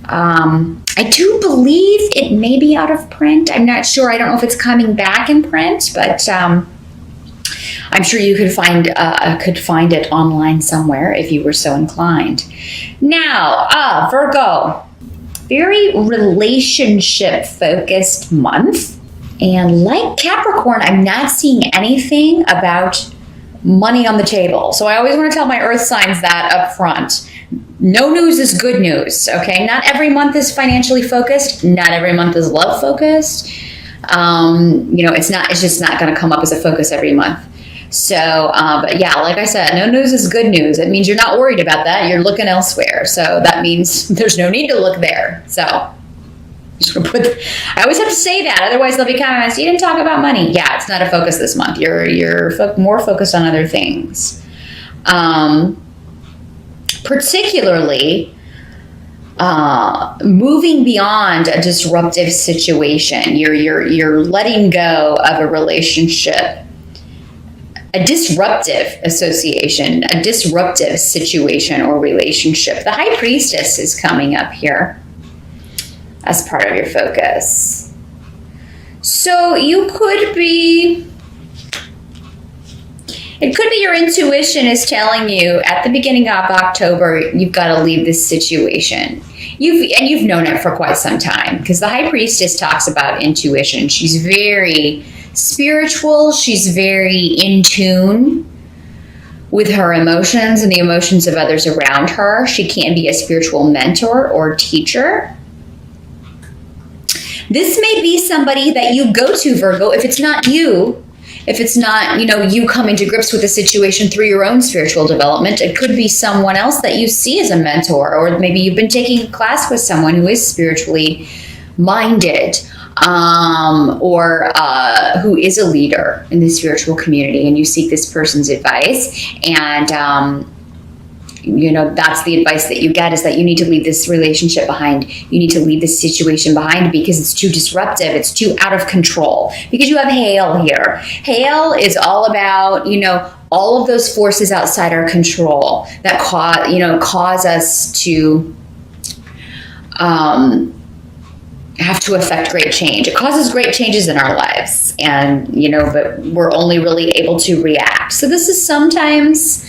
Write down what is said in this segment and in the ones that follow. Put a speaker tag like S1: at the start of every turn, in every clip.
S1: I do believe it may be out of print. I'm not sure. I don't know if it's coming back in print, but I'm sure you could find it online somewhere if you were so inclined. Now, Virgo, very relationship-focused month. And like Capricorn, I'm not seeing anything about money on the table. So I always want to tell my earth signs that up front. No news is good news, okay? Not every month is financially focused. Not every month is love focused. It's just not going to come up as a focus every month. So, but yeah, like I said, no news is good news. It means you're not worried about that. You're looking elsewhere. So that means there's no need to look there. So I always have to say that. Otherwise they'll be comments, you didn't talk about money. Yeah, it's not a focus this month. You're more focused on other things. Particularly moving beyond a disruptive situation. You're letting go of a relationship, a disruptive association, a disruptive situation or relationship. The High Priestess is coming up here as part of your focus. So it could be your intuition is telling you at the beginning of October, you've got to leave this situation. You've known it for quite some time, because the High Priestess talks about intuition. She's very spiritual. She's very in tune with her emotions and the emotions of others around her. She can be a spiritual mentor or teacher. This may be somebody that you go to, Virgo, if it's not you. If it's not, you coming to grips with the situation through your own spiritual development, it could be someone else that you see as a mentor, or maybe you've been taking a class with someone who is spiritually minded, or who is a leader in the spiritual community, and you seek this person's advice. And, that's the advice that you get, is that you need to leave this relationship behind. You need to leave this situation behind because it's too disruptive. It's too out of control, because you have hail here. Hail is all about, all of those forces outside our control that cause us to, have to affect great change. It causes great changes in our lives, and, but we're only really able to react. So this is sometimes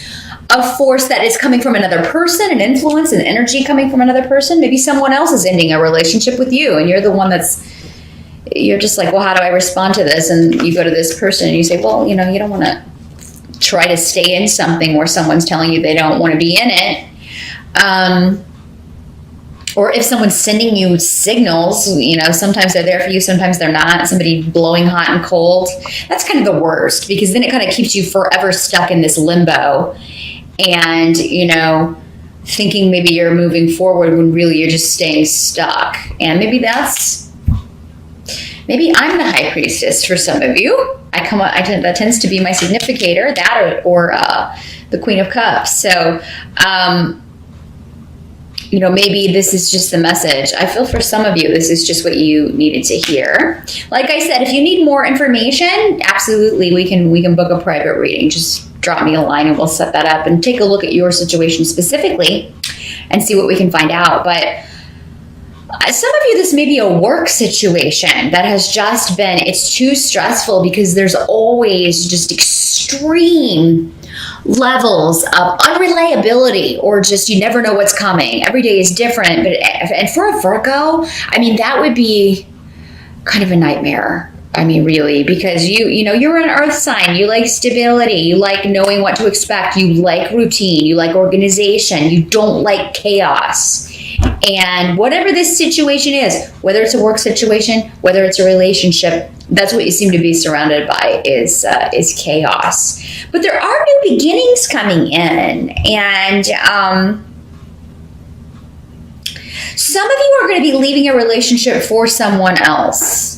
S1: a force that is coming from another person, an influence, an energy coming from another person. Maybe someone else is ending a relationship with you, and you're the one you're just like, well, how do I respond to this? And you go to this person and you say, well, you don't want to try to stay in something where someone's telling you they don't want to be in it. Or if someone's sending you signals, sometimes they're there for you, sometimes they're not. Somebody blowing hot and cold. That's kind of the worst, because then it kind of keeps you forever stuck in this limbo. And, thinking maybe you're moving forward when really you're just staying stuck. And maybe I'm the High Priestess for some of you. That tends to be my significator, that or the Queen of Cups. So, maybe this is just the message. I feel for some of you, this is just what you needed to hear. Like I said, if you need more information, absolutely, we can book a private reading. Just drop me a line and we'll set that up and take a look at your situation specifically and see what we can find out. But some of you, this may be a work situation that has just been, it's too stressful because there's always just extreme levels of unreliability, or just you never know what's coming. Every day is different. And for a Virgo, that would be kind of a nightmare. Really, because you're an earth sign. You like stability. You like knowing what to expect. You like routine. You like organization. You don't like chaos. And whatever this situation is, whether it's a work situation, whether it's a relationship, that's what you seem to be surrounded by is chaos. But there are new beginnings coming in, and some of you are going to be leaving a relationship for someone else.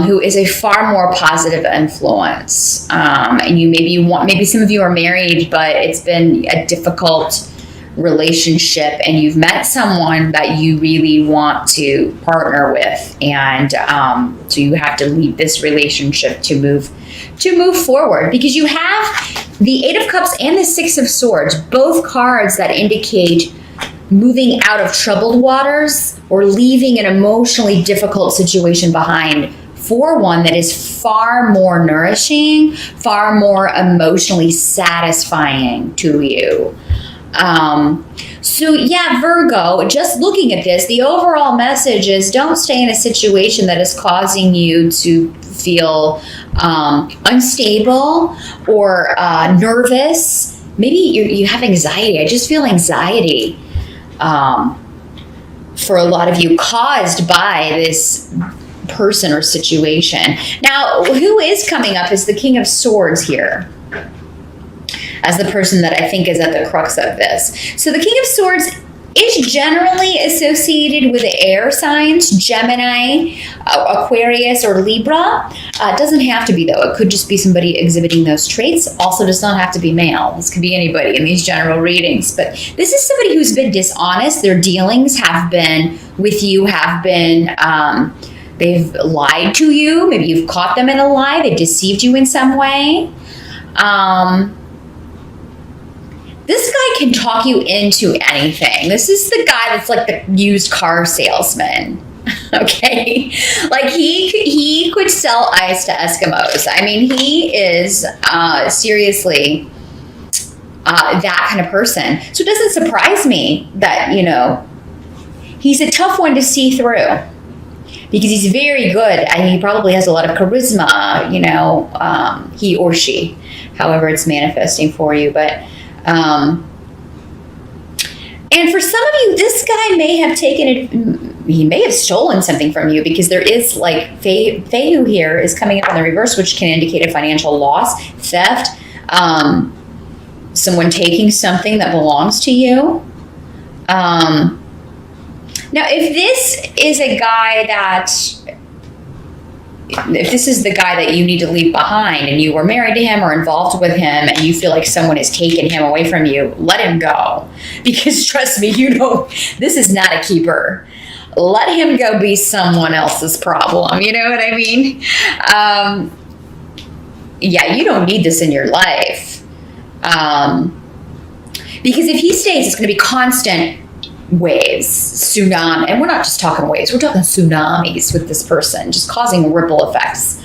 S1: Who is a far more positive influence. And maybe some of you are married, but it's been a difficult relationship, and you've met someone that you really want to partner with, and so you have to leave this relationship to move forward, because you have the Eight of Cups and the Six of Swords, both cards that indicate moving out of troubled waters or leaving an emotionally difficult situation behind for one that is far more nourishing, far more emotionally satisfying to you. So yeah, Virgo, just looking at this, the overall message is don't stay in a situation that is causing you to feel unstable or nervous. Maybe you have anxiety. I just feel anxiety for a lot of you caused by this person or situation. Now, who is coming up is the King of Swords here as the person that I think is at the crux of this. So the King of Swords is generally associated with the air signs, Gemini, Aquarius, or Libra. It doesn't have to be, though. It could just be somebody exhibiting those traits. Also does not have to be male. This could be anybody in these general readings. But this is somebody who's been dishonest. Their dealings have been with you, they've lied to you. Maybe you've caught them in a lie. They've deceived you in some way. This guy can talk you into anything. This is the guy that's like the used car salesman. Okay? Like he could sell ice to Eskimos. I mean, he is seriously that kind of person. So it doesn't surprise me that, he's a tough one to see through. Because he's very good, and he probably has a lot of charisma, he or she, however it's manifesting for you. But, and for some of you, this guy may have he may have stolen something from you, because there is like Fehu here is coming up in the reverse, which can indicate a financial loss, theft, someone taking something that belongs to you. Now, if this is the guy that you need to leave behind and you were married to him or involved with him and you feel like someone has taken him away from you, let him go. Because trust me, this is not a keeper. Let him go be someone else's problem. You know what I mean? Yeah, you don't need this in your life. Because if he stays, it's going to be constant waves, tsunami, and we're not just talking waves, we're talking tsunamis with this person, just causing ripple effects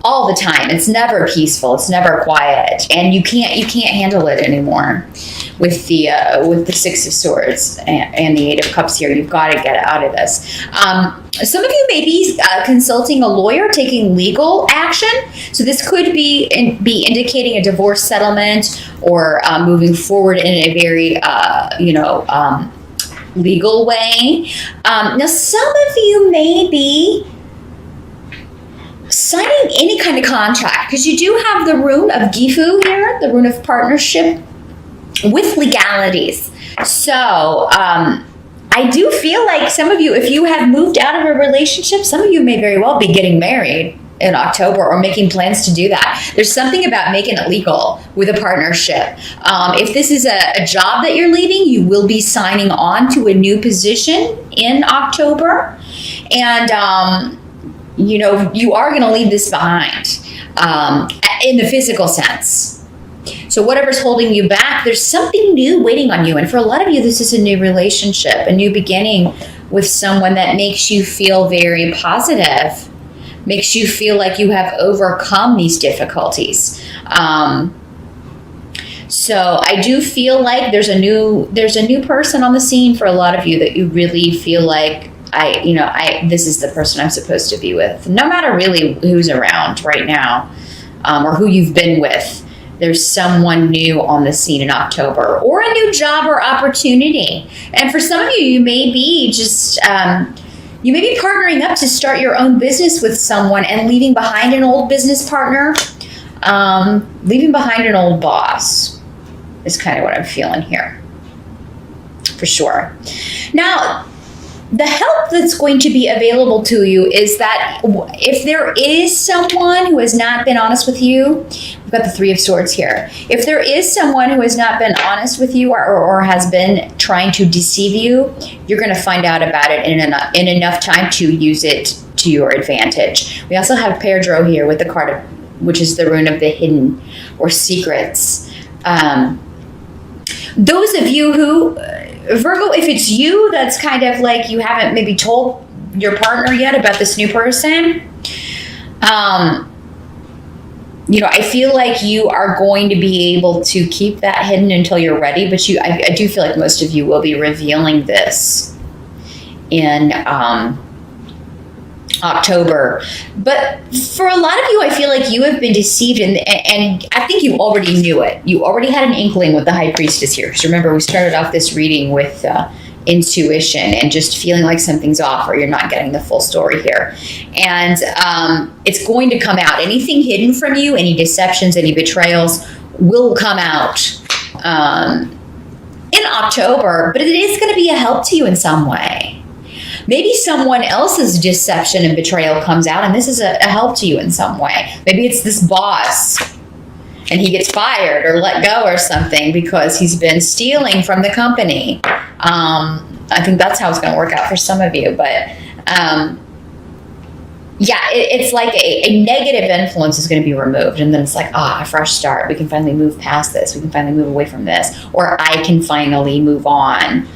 S1: all the time. It's never peaceful, it's never quiet, and you can't handle it anymore with the Six of Swords and the Eight of Cups here. You've got to get out of this. Some of you may be consulting a lawyer, taking legal action. So this could be indicating a divorce settlement or moving forward in a very legal way. Now, some of you may be signing any kind of contract, because you do have the rune of Gifu here, the rune of partnership with legalities. So I do feel like some of you, if you have moved out of a relationship, some of you may very well be getting married in October or making plans to do that. There's something about making it legal with a partnership. If this is a job that you're leaving, you will be signing on to a new position in October. And, you are going to leave this behind in the physical sense. So whatever's holding you back, there's something new waiting on you. And for a lot of you, this is a new relationship, a new beginning with someone that makes you feel very positive, makes you feel like you have overcome these difficulties. So I do feel like there's a new person on the scene for a lot of you that you really feel like, this is the person I'm supposed to be with. No matter really who's around right now, or who you've been with, there's someone new on the scene in October, or a new job or opportunity. And for some of you, you may be just, you may be partnering up to start your own business with someone and leaving behind an old business partner, leaving behind an old boss is kind of what I'm feeling here, for sure. Now, the help that's going to be available to you is that if there is someone who has not been honest with you, we've got the Three of Swords here. If there is someone who has not been honest with you or has been trying to deceive you, you're going to find out about it in enough time to use it to your advantage. We also have Perdro here with the card, which is the rune of the hidden or secrets. Those of you who Virgo, if it's you that's kind of like you haven't maybe told your partner yet about this new person, I feel like you are going to be able to keep that hidden until you're ready. But I do feel like most of you will be revealing this in October. But for a lot of you, I feel like you have been deceived, and I think you already knew it. You already had an inkling with the High Priestess here. Because remember, we started off this reading with intuition and just feeling like something's off or you're not getting the full story here. And it's going to come out. Anything hidden from you, any deceptions, any betrayals will come out in October, but it is going to be a help to you in some way. Maybe someone else's deception and betrayal comes out, and this is a help to you in some way. Maybe it's this boss, and he gets fired or let go or something because he's been stealing from the company. I think that's how it's going to work out for some of you. But it's like a negative influence is going to be removed. And then it's like, a fresh start. We can finally move past this. We can finally move away from this. Or I can finally move on.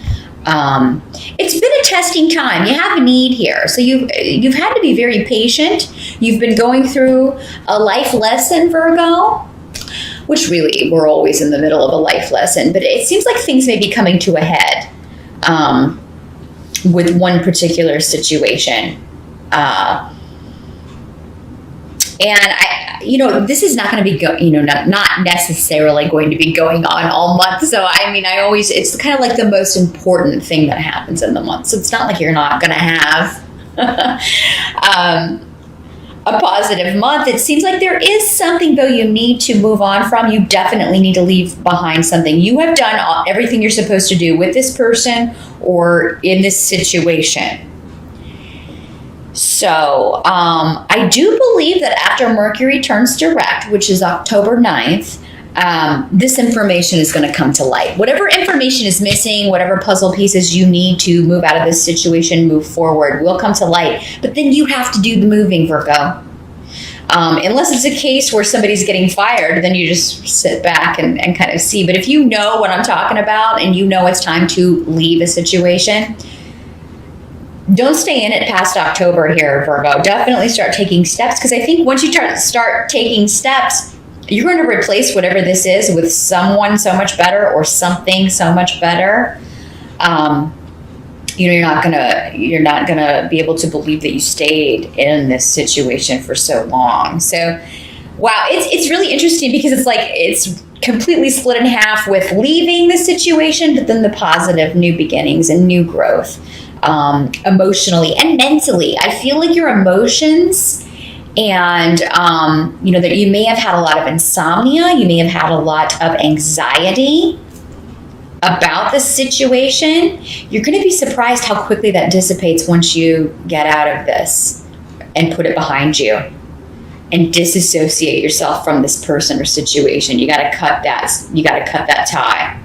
S1: It's been a testing time. You have a need here. So you've had to be very patient. You've been going through a life lesson, Virgo, which really we're always in the middle of a life lesson, but it seems like things may be coming to a head with one particular situation. And this is not going to be not necessarily going to be going on all month. So it's kind of like the most important thing that happens in the month. So it's not like you're not going to have a positive month. It seems like there is something, though, you need to move on from. You definitely need to leave behind something. You have done everything you're supposed to do with this person or in this situation. So I do believe that after Mercury turns direct, which is October 9th, this information is going to come to light. Whatever information is missing, whatever puzzle pieces you need to move out of this situation, move forward, will come to light. But then you have to do the moving, Virgo. Unless it's a case where somebody's getting fired, then you just sit back and kind of see. But if you know what I'm talking about and you know it's time to leave a situation, don't stay in it past October here, Virgo. Definitely start taking steps, because I think once you start taking steps, you're going to replace whatever this is with someone so much better or something so much better. You're not gonna be able to believe that you stayed in this situation for so long. So, wow, it's really interesting because it's like it's completely split in half with leaving the situation, but then the positive new beginnings and new growth. Emotionally and mentally, I feel like your emotions and, that you may have had a lot of insomnia. You may have had a lot of anxiety about the situation. You're going to be surprised how quickly that dissipates once you get out of this and put it behind you and disassociate yourself from this person or situation. You got to cut that tie.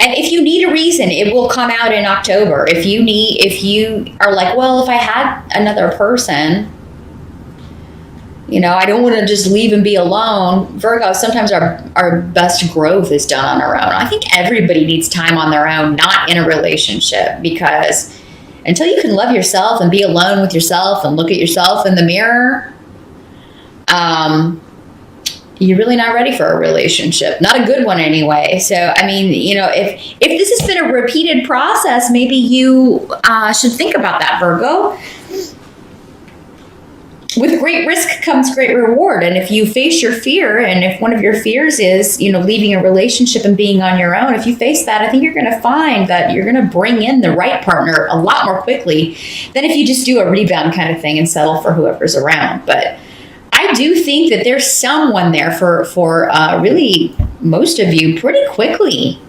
S1: And if you need a reason, it will come out in October. If you are like, well, if I had another person, I don't want to just leave and be alone. Virgo, sometimes our best growth is done on our own. I think everybody needs time on their own, not in a relationship, because until you can love yourself and be alone with yourself and look at yourself in the mirror, you're really not ready for a relationship. Not a good one anyway. So, if this has been a repeated process, maybe you should think about that, Virgo. With great risk comes great reward. And if you face your fear, and if one of your fears is, leaving a relationship and being on your own, if you face that, I think you're going to find that you're going to bring in the right partner a lot more quickly than if you just do a rebound kind of thing and settle for whoever's around. But I do think that there's someone there for really most of you pretty quickly.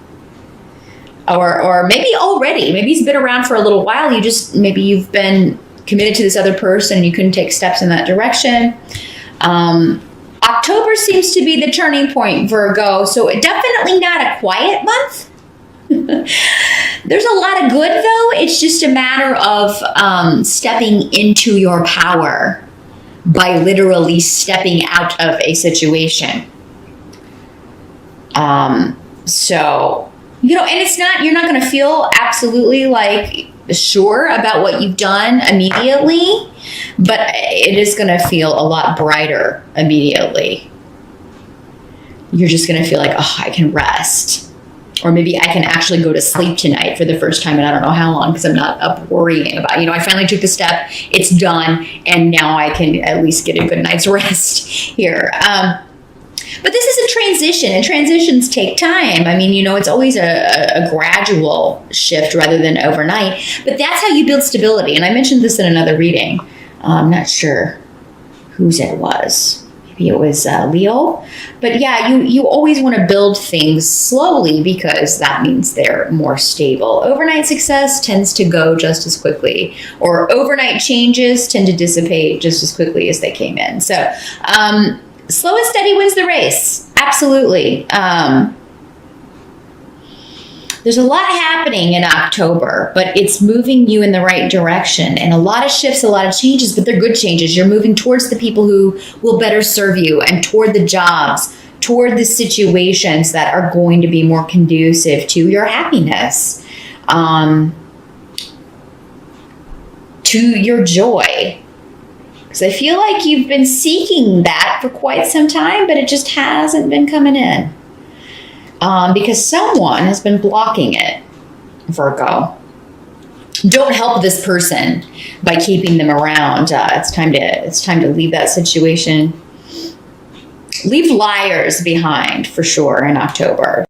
S1: Or maybe already. Maybe he's been around for a little while. Maybe you've been committed to this other person and you couldn't take steps in that direction. October seems to be the turning point, Virgo. So definitely not a quiet month. There's a lot of good, though. It's just a matter of stepping into your power by literally stepping out of a situation. So, and it's not, you're not going to feel absolutely like sure about what you've done immediately, but it is going to feel a lot brighter immediately. You're just going to feel like, oh, I can rest. Or maybe I can actually go to sleep tonight for the first time in I don't know how long, because I'm not up worrying about, I finally took the step, it's done, and now I can at least get a good night's rest here. But this is a transition, and transitions take time. It's always a gradual shift rather than overnight. But that's how you build stability. And I mentioned this in another reading. I'm not sure whose it was. Maybe it was Leo. But yeah, you always want to build things slowly because that means they're more stable. Overnight success tends to go just as quickly, or overnight changes tend to dissipate just as quickly as they came in. So, slow and steady wins the race. Absolutely. There's a lot happening in October, but it's moving you in the right direction. And a lot of shifts, a lot of changes, but they're good changes. You're moving towards the people who will better serve you, and toward the jobs, toward the situations that are going to be more conducive to your happiness, to your joy. Because I feel like you've been seeking that for quite some time, but it just hasn't been coming in. Because someone has been blocking it, Virgo. Don't help this person by keeping them around. It's time to leave that situation. Leave liars behind for sure in October.